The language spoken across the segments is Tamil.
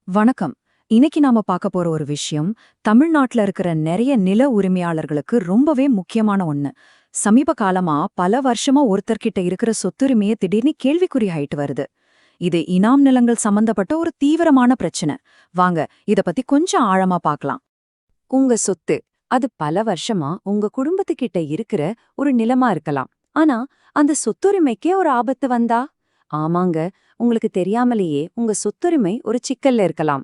வணக்கம். இன்னைக்கு நாம பார்க்க போற ஒரு விஷயம் தமிழ்நாட்டுல இருக்கிற நிறைய நில உரிமையாளர்களுக்கு ரொம்பவே முக்கியமான ஒண்ணு. சமீப காலமா பல வருஷமா ஒருத்தர்கிட்ட இருக்கிற சொத்துரிமையை திடீர்னு கேள்விக்குறி ஆயிட்டு வருது. இது இனாம் நிலங்கள் சம்பந்தப்பட்ட ஒரு தீவிரமான பிரச்சனை. வாங்க இத பத்தி கொஞ்சம் ஆழமா பார்க்கலாம். உங்க சொத்து அது பல வருஷமா உங்க குடும்பத்துக்கிட்ட இருக்கிற ஒரு நிலமா இருக்கலாம். ஆனா அந்த சொத்துரிமைக்கே ஒரு ஆபத்து வந்தா? ஆமாங்க, உங்களுக்கு தெரியாமலேயே உங்க சொத்துரிமை ஒரு சிக்கல்ல இருக்கலாம்.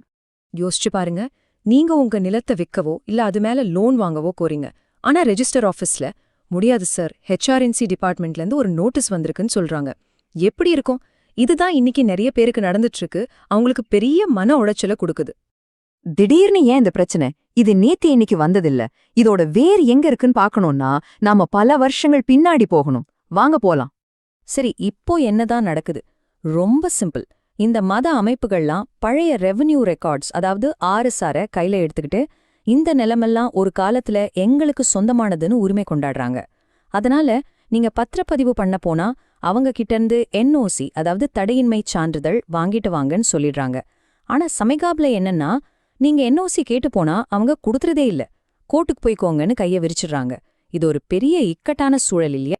யோசிச்சு பாருங்க. நீங்க உங்க நிலத்தை விற்கவோ இல்ல அது மேல லோன் வாங்கவோ கோரீங்க. ஆனா ரெஜிஸ்டர் ஆபீஸ்ல முடியாது சார், ஹெச்ஆர்என்சி டிபார்ட்மெண்ட்ல இருந்து ஒரு நோட்டீஸ் வந்திருக்குன்னு சொல்றாங்க. எப்படி இருக்கும்? இதுதான் இன்னைக்கு நிறைய பேருக்கு நடந்துட்டு இருக்கு. அவங்களுக்கு பெரிய மன உளைச்சல கொடுக்குது. திடீர்னு ஏன் இந்த பிரச்சனை? இது நேத்து இன்னைக்கு வந்ததில்ல. இதோட வேர் எங்க இருக்குன்னு பார்க்கணும்னா நாம பல வருஷங்கள் பின்னாடி போகணும். வாங்க போலாம். சரி, இப்போ என்னதான் நடக்குது? ரொம்ப சிம்பிள். இந்த மத அமைப்புகள்லாம் பழைய ரெவென்யூ ரெக்கார்ட்ஸ், அதாவது ஆர்எஸ்ஆரை கையில எடுத்துக்கிட்டு இந்த நிலமெல்லாம் ஒரு காலத்துல எங்களுக்கு சொந்தமானதுன்னு உரிமை கொண்டாடுறாங்க. அதனால நீங்க பத்திரப்பதிவு பண்ண போனா அவங்க கிட்ட இருந்து என்ஓசி, அதாவது தடையின்மை சான்றிதழ் வாங்கிட்டு வாங்கன்னு சொல்லிடுறாங்க. ஆனா சமைகாப்ல என்னன்னா, நீங்க என்ஓசி கேட்டு போனா அவங்க கொடுத்துறதே இல்ல. கோர்ட்டுக்கு போய்க்கோங்கன்னு கைய விரிச்சிடுறாங்க. இது ஒரு பெரிய இக்கட்டான சூழல் இல்லையா?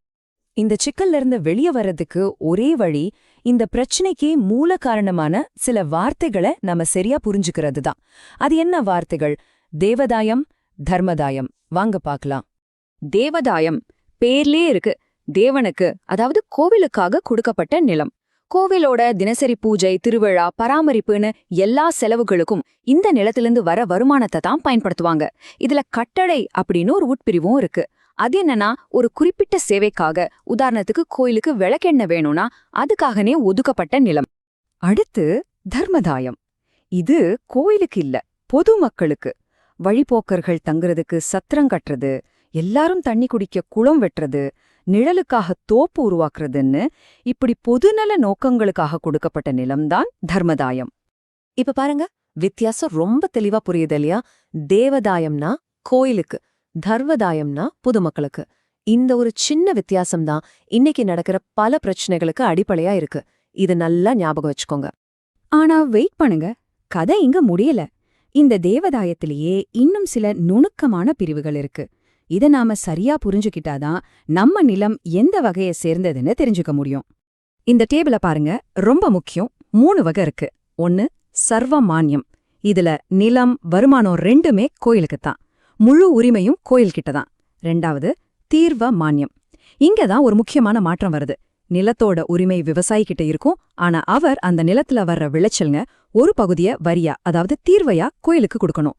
இந்த சிக்கல்ல இருந்து வெளியே வர்றதுக்கு ஒரே வழி இந்த பிரச்சனைக்கே மூல காரணமான சில வார்த்தைகளை நம்ம சரியா புரிஞ்சுக்கிறது தான். அது என்ன வார்த்தைகள்? தேவதாயம், தர்மதாயம். வாங்க பார்க்கலாம். தேவதாயம் பேர்லே இருக்கு. தேவனுக்கு, அதாவது கோவிலுக்காக கொடுக்கப்பட்ட நிலம். கோவிலோட தினசரி பூஜை, திருவிழா, பராமரிப்புன்னு எல்லா செலவுகளுக்கும் இந்த நிலத்திலிருந்து வர வருமானத்தை தான் பயன்படுத்துவாங்க. இதுல கட்டளை அப்படின்னு ஒரு உட்பிரிவும் இருக்கு. அது என்னன்னா, ஒரு குறிப்பிட்ட சேவைக்காக, உதாரணத்துக்கு கோயிலுக்கு விளக்கெண்ணெய் வேணும்னா அதுக்காகனே ஒதுக்கப்பட்ட நிலம். அடுத்து தர்மதாயம். இது கோயிலுக்கு இல்ல, பொதுமக்களுக்கு. வழிபோக்கர்கள் தங்குறதுக்கு சத்திரம் கட்டுறது, எல்லாரும் தண்ணி குடிக்க குளம் வெட்டுறது, நிழலுக்காக தோப்பு உருவாக்குறதுன்னு இப்படி பொதுநல நோக்கங்களுக்காக கொடுக்கப்பட்ட நிலம்தான் தர்மதாயம். இப்ப பாருங்க, வித்தியாசம் ரொம்ப தெளிவா புரியுது இல்லையா? தேவதாயம்னா கோயிலுக்கு, தர்மதாயம்னா பொதுமக்களுக்கு. இந்த ஒரு சின்ன வித்தியாசம்தான் இன்னைக்கு நடக்கிற பல பிரச்சனைகளுக்கு அடிப்படையா இருக்கு. இது நல்லா ஞாபகம் வச்சுக்கோங்க. ஆனா வெயிட் பண்ணுங்க, கதை இங்க முடியல. இந்த தேவதாயத்திலேயே இன்னும் சில நுணுக்கமான பிரிவுகள் இருக்கு. இத நாம சரியா புரிஞ்சுக்கிட்டாதான் நம்ம நிலம் எந்த வகையை சேர்ந்ததுன்னு தெரிஞ்சுக்க முடியும். இந்த டேபிள பாருங்க, ரொம்ப முக்கியம். 3 வகை இருக்கு. 1 சர்வமான்யம். இதுல நிலம், வருமானம் ரெண்டுமே கோயிலுக்குத்தான். முழு உரிமையும் கோயில்கிட்ட தான். 2வது தீர்வ மான்யம். இங்கதான் ஒரு முக்கியமான மாற்றம் வருது. நிலத்தோட உரிமை விவசாயிகிட்ட இருக்கும். ஆனா அவர் அந்த நிலத்துல வர்ற விளைச்சல்ங்க ஒரு பகுதிய வரியா, அதாவது தீர்வையா கோயிலுக்கு கொடுக்கணும்.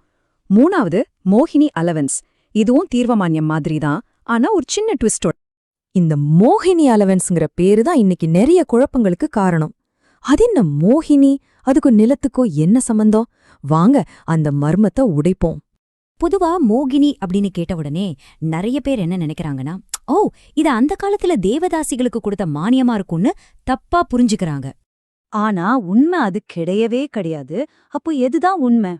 3வது மோகினி அலவன்ஸ். இதுவும் தீர்வமான்யம் மாதிரி தான், ஆனா ஒரு சின்ன ட்விஸ்டோட. இந்த மோகினி அலவன்ஸ்ங்கிற பேரு தான் இன்னைக்கு நிறைய குழப்பங்களுக்கு காரணம். அது என்ன மோகினி? அதுக்கு நிலத்துக்கோ என்ன சம்பந்தம்? வாங்க அந்த மர்மத்தை உடைப்போம். பொதுவா மோகினி அப்படின்னு கேட்ட உடனே நிறைய பேர் என்ன நினைக்கிறாங்கன்னா, ஓ, இது அந்த காலத்துல தேவதாசிகளுக்கு கொடுத்த மானியமா இருக்கும்னு தப்பா புரிஞ்சுக்கிறாங்க. ஆனா உண்மை அது கிடையவே கிடையாது. அப்போ எதுதான் உண்மை?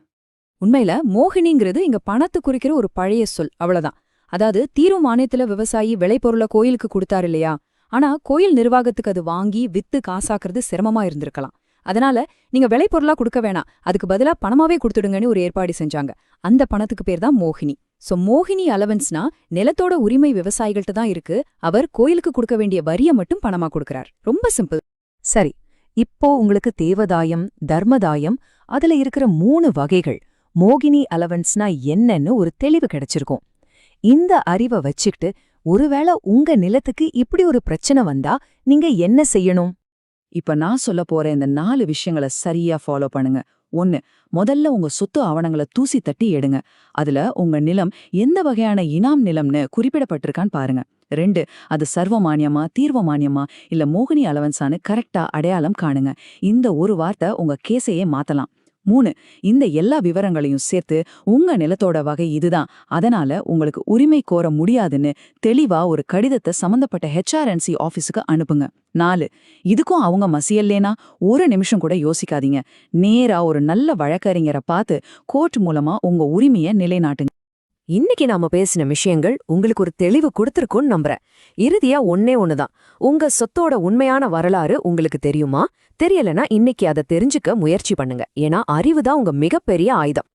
உண்மையில மோகினிங்கிறது இங்க பணத்தை குறிக்கிற ஒரு பழைய சொல், அவ்வளவுதான். அதாவது தீர்வு மானியத்துல விவசாயி விளைபொருளை கோயிலுக்கு கொடுத்தாரு இல்லையா? ஆனா கோயில் நிர்வாகத்துக்கு அது வாங்கி வித்து காசாக்குறது சிரமமா இருந்திருக்கலாம். அதனால நீங்க விளைபொருளா கொடுக்க வேணாம், அதுக்கு பதிலா பணமாவே கொடுத்துடுங்கன்னு ஒரு ஏற்பாடு செஞ்சாங்க. அந்த பணத்துக்கு பேர் தான் மோகினி. சோ மோகினி அலவன்ஸ்னா நிலத்தோட உரிமை விவசாயிகள்ட்ட தான் இருக்கு. அவர் கோயிலுக்கு கொடுக்க வேண்டிய வரிய மட்டும் பணமா கொடுக்கறார். ரொம்ப சிம்பிள். சரி, இப்போ உங்களுக்கு தேவதாயம், தர்மதாயம், அதுல இருக்கிற 3 வகைகள், மோகினி அலவன்ஸ்னா என்னன்னு ஒரு தெளிவு கிடைச்சிருக்கும். இந்த அறிவை வச்சுக்கிட்டு ஒருவேளை உங்க நிலத்துக்கு இப்படி ஒரு பிரச்சனை வந்தா நீங்க என்ன செய்யணும்? இப்ப நான் சொல்ல போற இந்த 4 விஷயங்களை சரியா ஃபாலோ பண்ணுங்க. 1, முதல்ல உங்க சொத்து ஆவணங்களை தூசி தட்டி எடுங்க. அதுல உங்க நிலம் எந்த வகையான இனாம் நிலம்னு குறிப்பிடப்பட்டிருக்கான்னு பாருங்க. 2, அது சர்வமானியமா, தீர்வமானியமா, இல்ல மோகினி அலவன்ஸான்னு கரெக்டா அடையாளம் காணுங்க. இந்த ஒரு வார்த்தை உங்க கேஸையே மாத்தலாம். 3, இந்த எல்லா விவரங்களையும் சேர்த்து உங்க நிலத்தோட வகை இதுதான், அதனால உங்களுக்கு உரிமை கோர முடியாதுன்னு தெளிவா ஒரு கடிதத்தை சம்பந்தப்பட்ட ஹெச்ஆர்என்சி ஆபீஸுக்கு அனுப்புங்க. 4, இதுக்கும் அவங்க மசியல்லேனா ஒரு நிமிஷம் கூட யோசிக்காதீங்க. நேரா ஒரு நல்ல வழக்கறிஞரை பார்த்து கோர்ட் மூலமா உங்க உரிமையை நிலைநாட்டுங்க. இன்னைக்கு நாம பேசின விஷயங்கள் உங்களுக்கு ஒரு தெளிவு கொடுத்திருக்கும்னு நம்புறேன். இறுதியா ஒண்ணே ஒண்ணுதான். உங்க சொத்தோட உண்மையான வரலாறு உங்களுக்கு தெரியுமா? தெரியலனா இன்னைக்கு அதை தெரிஞ்சுக்க முயற்சி பண்ணுங்க. ஏன்னா அறிவுதான் உங்க மிகப்பெரிய ஆயுதம்.